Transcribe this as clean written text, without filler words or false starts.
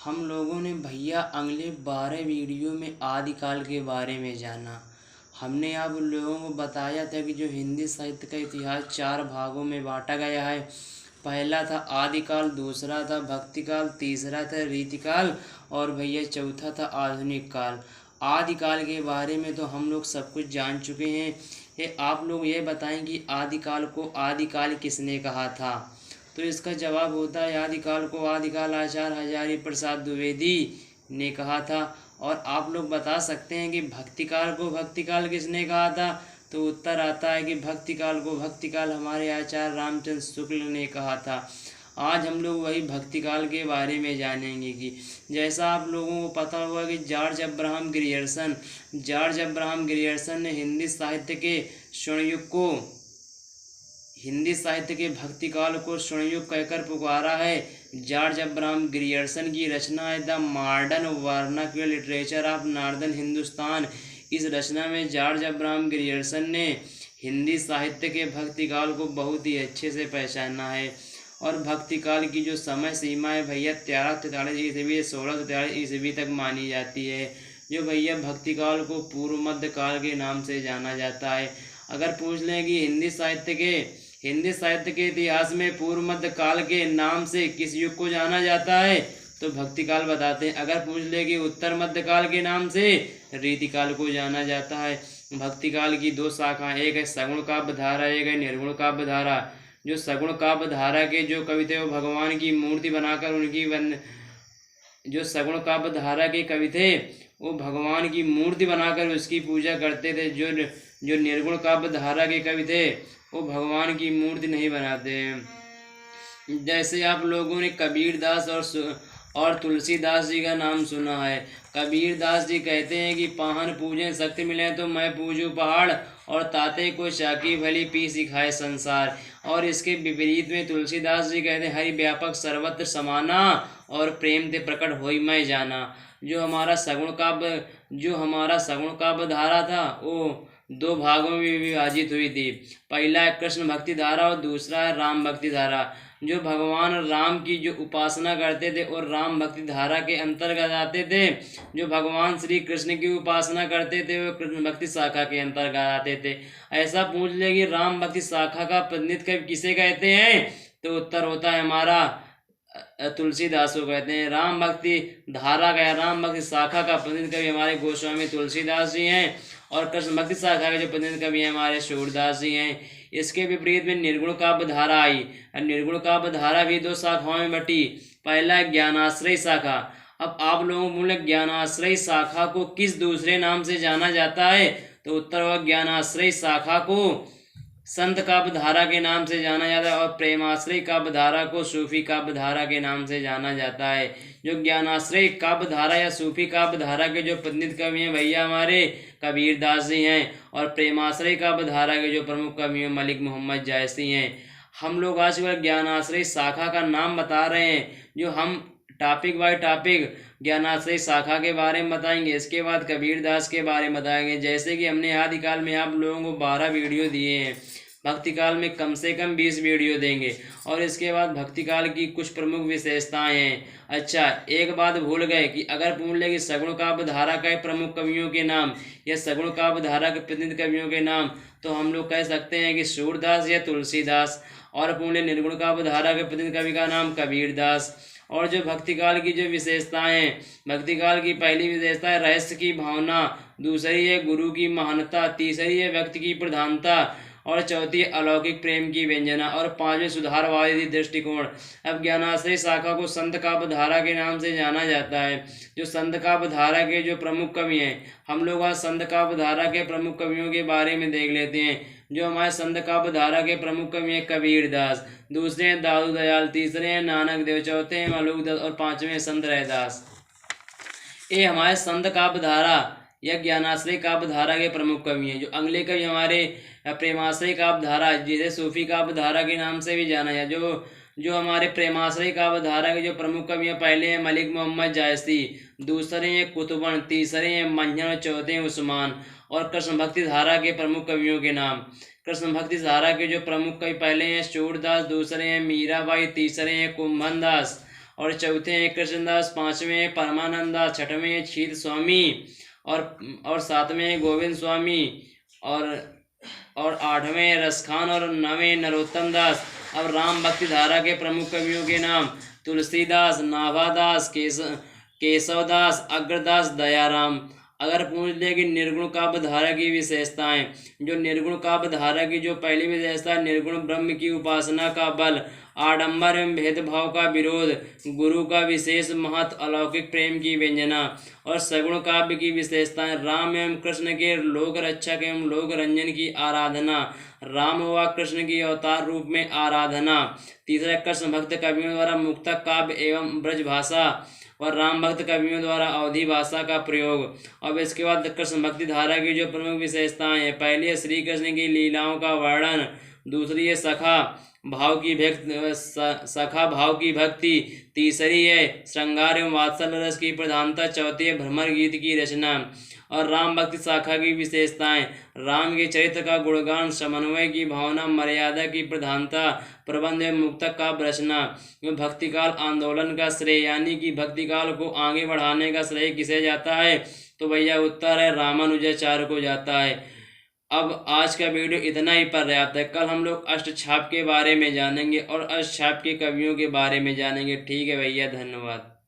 हम लोगों ने भैया अगले 12 वीडियो में आदिकाल के बारे में जाना। हमने आप लोगों को बताया था कि जो हिंदी साहित्य का इतिहास 4 भागों में बांटा गया है। पहला था आदिकाल, दूसरा था भक्तिकाल, तीसरा था रीतिकाल और भैया चौथा था आधुनिक काल। आदिकाल के बारे में तो हम लोग सब कुछ जान चुके हैं। आप लोग ये बताएं कि आदिकाल को आदिकाल किसने कहा था। तो इसका जवाब होता है आदिकाल को आदिकाल आचार्य हजारी प्रसाद द्विवेदी ने कहा था। और आप लोग बता सकते हैं कि भक्तिकाल को भक्तिकाल किसने कहा था। तो उत्तर आता है कि भक्तिकाल को भक्तिकाल हमारे आचार्य रामचंद्र शुक्ल ने कहा था। आज हम लोग वही भक्तिकाल के बारे में जानेंगे कि जैसा आप लोगों को पता होगा कि जॉर्ज अब्राहम ग्रियर्सन ने हिंदी साहित्य के भक्तिकाल को स्वर्णयुग कहकर पुकारा है। जॉर्ज अब्राहम ग्रियर्सन की रचना है the modern vernacular literature of northern Hindustan. इस रचना में जॉर्ज अब्राहम ग्रियर्सन ने हिंदी साहित्य के भक्तिकाल को बहुत ही अच्छे से पहचाना है। और भक्तिकाल की जो समय सीमा है भैया 1343 ईस्वी से 1643 ईस्वी तक मानी जाती है। जो भैया भक्तिकाल को पूर्व मध्य काल के नाम से जाना जाता है। अगर पूछ लें कि हिंदी साहित्य के इतिहास में पूर्व मध्य काल के नाम से किस युग को जाना जाता है तो भक्तिकाल बताते हैं। अगर पूछ ले कि उत्तर मध्य काल के नाम से रीतिकाल को जाना जाता है। भक्तिकाल की 2 शाखाएं, एक है सगुण काव्य धारा, एक है निर्गुण काव्य धारा। जो सगुण काव्य धारा के जो कवि थे वो भगवान की मूर्ति बनाकर जो सगुण काव्य धारा के कवि थे वो भगवान की मूर्ति बनाकर उसकी पूजा करते थे। जो निर्गुण काव्य धारा के कवि थे वो भगवान की मूर्ति नहीं बनाते हैं। जैसे आप लोगों ने कबीरदास और तुलसीदास जी का नाम सुना है। कबीरदास जी कहते हैं कि पाहन पूजें शक्ति मिले तो मैं पूजूं पहाड़, और ताते को चाकी भली पी सिखाए संसार। और इसके विपरीत में तुलसीदास जी कहते हैं हरि व्यापक सर्वत्र समाना, और प्रेम ते प्रकट होई मैं जाना। जो हमारा सगुण काव्य धारा था वो 2 भागों में विभाजित हुई थी। पहला है कृष्ण भक्ति धारा और दूसरा है राम भक्ति धारा। जो भगवान राम की जो उपासना करते थे और राम भक्ति धारा के अंतर्गत आते थे। जो भगवान श्री कृष्ण की उपासना करते थे वो कृष्ण भक्ति शाखा के अंतर्गत आते थे। ऐसा पूछ ले कि राम भक्ति शाखा का प्रतिनिधित्व कवि किसे कहते हैं तो उत्तर होता है हमारा तुलसीदास को कहते हैं। राम भक्ति शाखा का प्रतिनिधित्व कवि हमारे गोस्वामी तुलसीदास जी हैं। और कृष्ण भक्ति शाखा के जो प्रतिनिधित्व कवि हमारे सूरदास जी हैं। इसके विपरीत में निर्गुण काव्य धारा आई। और निर्गुण काव्य धारा भी 2 शाखाओं में बटी। पहला ज्ञानाश्रय शाखा। अब आप लोगों को बोले ज्ञानाश्रय शाखा को किस दूसरे नाम से जाना जाता है तो उत्तर होगा ज्ञानाश्रय शाखा को संत काव्य धारा के नाम से जाना जाता है। और प्रेमाश्रय काव्य धारा को सूफी काव्य धारा के नाम से जाना जाता है। जो ज्ञानाश्रय काव्य धारा या सूफी काव्य धारा के जो प्रतिनिधित्व कवि हैं भैया हमारे कबीरदास जी हैं। और प्रेमाश्रय काव्य धारा के जो प्रमुख कवि हैं मलिक मोहम्मद जायसी हैं। हम लोग आज ज्ञानाश्रय शाखा का नाम बता रहे हैं। जो हम टॉपिक बाय टॉपिक ज्ञानाश्रय शाखा के बारे में बताएंगे। इसके बाद कबीरदास के बारे में बताएंगे। जैसे कि हमने आदिकाल में आप लोगों को 12 वीडियो दिए हैं। भक्तिकाल में कम से कम 20 वीडियो देंगे। और इसके बाद भक्तिकाल की कुछ प्रमुख विशेषताएं हैं। अच्छा, एक बात भूल गए कि अगर पूछ ले कि सगुण काव्य धारा के प्रमुख कवियों के नाम या सगुण काव्य धारा के प्रतिनिधि कवियों के नाम तो हम लोग कह सकते हैं कि सूरदास या तुलसीदास। और पूछ ले निर्गुण काव्य धारा के प्रतिनिधि कवि का नाम कबीरदास। और जो भक्तिकाल की जो विशेषताएं हैं, भक्तिकाल की पहली विशेषता है रहस्य की भावना, दूसरी है गुरु की महानता, तीसरी है व्यक्ति की प्रधानता, और चौथी अलौकिक प्रेम की व्यंजना, और 5वें सुधारवादी दृष्टिकोण। अब ज्ञानाश्रय शाखा को संत काव्य धारा के नाम से जाना जाता है। जो संत काव्य धारा के जो प्रमुख कवि हैं हम लोग आज संत काव्य धारा के प्रमुख कवियों के बारे में देख लेते हैं। जो हमारे संत काव्य धारा के प्रमुख कवि हैं कबीरदास, दूसरे हैं दादू दयाल, तीसरे हैं नानक देव, चौथे हैं मलुकदास और 5वें संत रैदास। ये हमारे संत काव्य धारा या ज्ञानाश्रय काव्य धारा के प्रमुख कवि हैं। जो अगले कवि हमारे प्रेमाश्रय काव्य धारा जिसे सूफी काव्य धारा के नाम से भी जाना है। जो हमारे प्रेमाश्रय काव्य धारा के जो प्रमुख कवि हैं पहले हैं मलिक मोहम्मद जायसी, दूसरे हैं कुतुबन, तीसरे हैं मंझन और चौथे हैं उस्मान। और कृष्ण भक्ति धारा के प्रमुख कवियों के नाम। कृष्ण भक्ति धारा के जो प्रमुख कवि पहले हैं सूरदास, दूसरे हैं मीराबाई, तीसरे हैं कुंभन दास और चौथे हैं कृष्णदास, पांचवें परमानंद दास, छठवें क्षीर स्वामी और सातवें गोविंद स्वामी और आठवें रसखान और नवें नरोत्तम दास। अब राम भक्ति धारा के प्रमुख कवियों के नाम: तुलसीदास, नाभादास, केशवदास, अग्रदास, दयाराम। अगर पूछ ले कि निर्गुण काव्य धारा की विशेषताएं, जो निर्गुण काव्य धारा की जो पहली विशेषता, निर्गुण ब्रह्म की उपासना का बल, आडंबर एवं भेदभाव का विरोध, गुरु का विशेष महत्व, अलौकिक प्रेम की व्यंजना। और सगुण काव्य की विशेषताएं, राम एवं कृष्ण के लोक रक्षक एवं लोक रंजन की आराधना, राम व कृष्ण की अवतार रूप में आराधना। तीसरा, कृष्ण भक्त कवियों द्वारा मुक्तक काव्य एवं ब्रज भाषा और राम भक्त कवियों द्वारा अवधी भाषा का प्रयोग। अब इसके बाद कृष्ण भक्ति धारा की जो प्रमुख विशेषताएं हैं, पहली है श्री कृष्ण की लीलाओं का वर्णन, दूसरी है सखा भाव की भक्ति, तीसरी है श्रृंगार एवं वात्सल्य रस की प्रधानता, चौथी है भ्रमर गीत की रचना। और राम भक्ति शाखा की विशेषताएं, राम के चरित्र का गुणगान, समन्वय की भावना, मर्यादा की प्रधानता, प्रबंध एवं मुक्तक का रचना। भक्तिकाल आंदोलन का श्रेय, यानी कि भक्तिकाल को आगे बढ़ाने का श्रेय किसे जाता है? तो भैया उत्तर है रामानुजाचार्य को जाता है। अब आज का वीडियो इतना ही पर्याप्त है। कल हम लोग अष्टछाप के बारे में जानेंगे और अष्टछाप के कवियों के बारे में जानेंगे। ठीक है भैया, धन्यवाद।